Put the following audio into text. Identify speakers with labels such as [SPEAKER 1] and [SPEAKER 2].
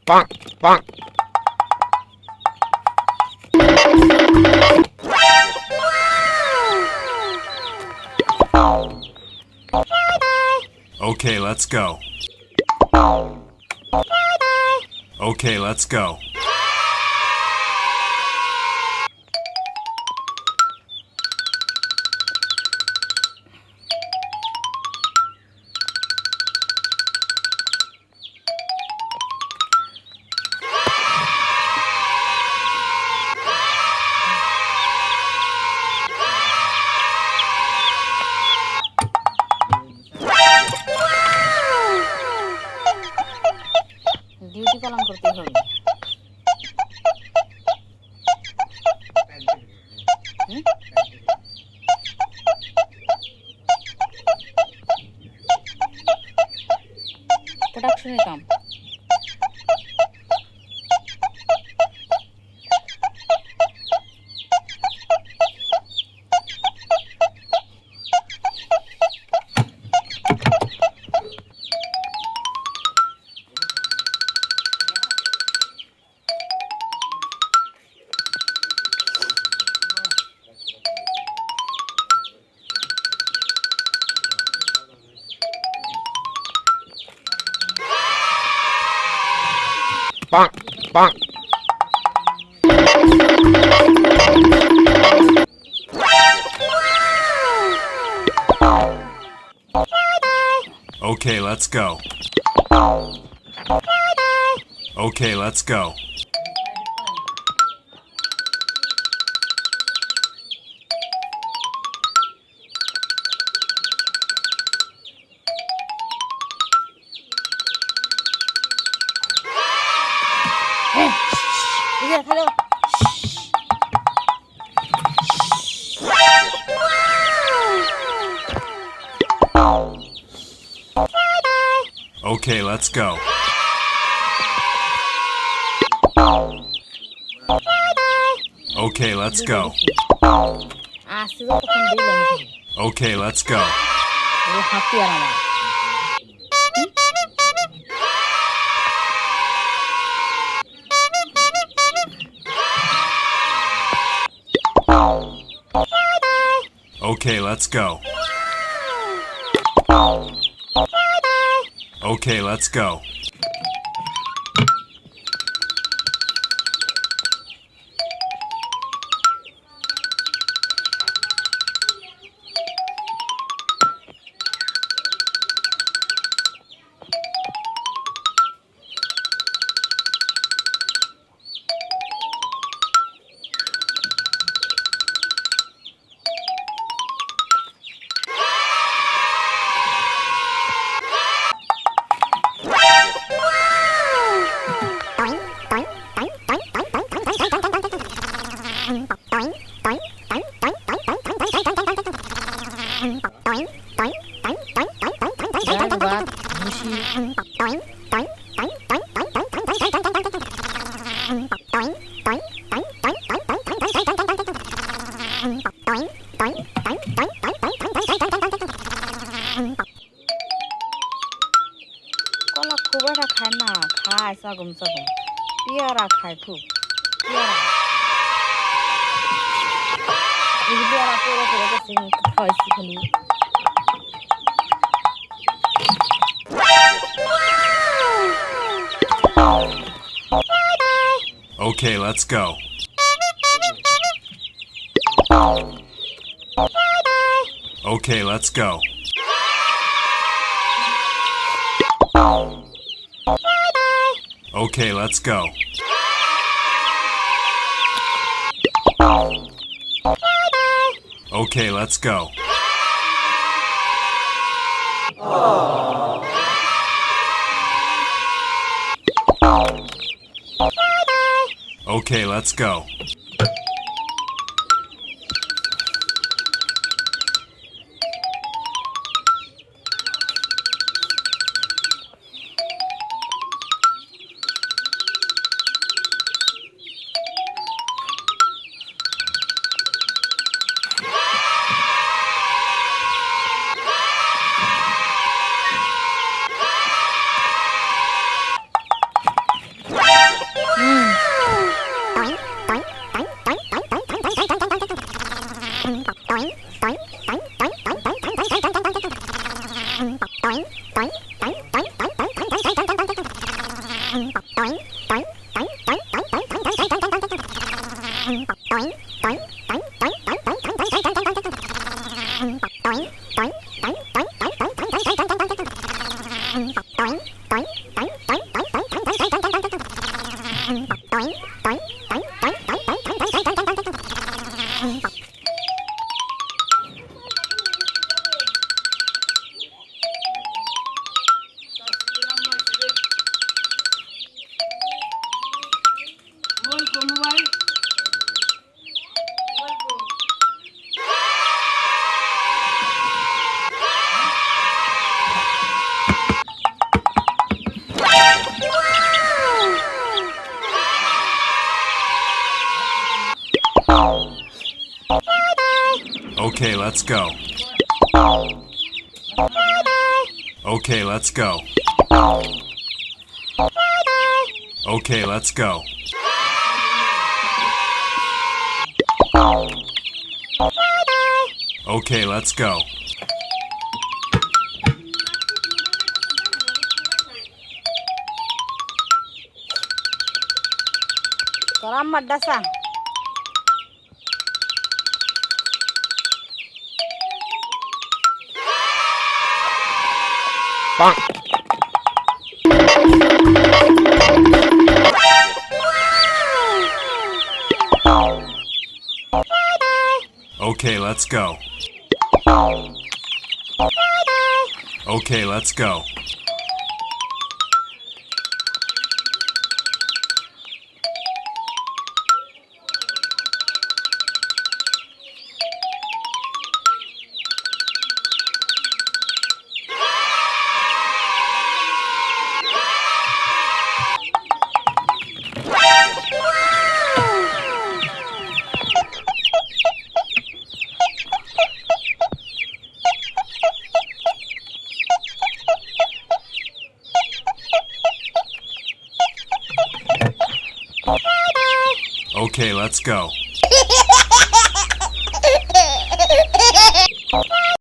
[SPEAKER 1] bonk, bonk.
[SPEAKER 2] Okay, let's go. Okay, let's go.
[SPEAKER 3] Duty পালন করতে হবে। প্রোডাকশনের কাম।
[SPEAKER 1] Bonk, bonk.
[SPEAKER 2] Okay, let's go. Okay, let's go.
[SPEAKER 3] Hello.
[SPEAKER 2] Okay, let's go. Okay, let's go.
[SPEAKER 3] আসতে যতক্ষণ দিলাম
[SPEAKER 2] Okay, let's go.
[SPEAKER 3] ও হাতি আর আমার।
[SPEAKER 2] Okay, let's go. Okay, let's go.
[SPEAKER 3] কলা খুব একটা খায় না, খায় সাগম সাগম। পেয়ারা খায় খুব, পেয়ারা। এই পেয়ারা পরে পরে গেছে খাওয়াইছি খালি।
[SPEAKER 2] Okay, let's go. Okay, let's go. Okay, let's go. Okay, let's go. Okay, let's go. Okay, let's go. Okay, let's go. Okay, let's go. Okay, let's go.
[SPEAKER 3] Koram madasa.
[SPEAKER 2] Okay, let's go. Okay, let's go. Okay, let's go.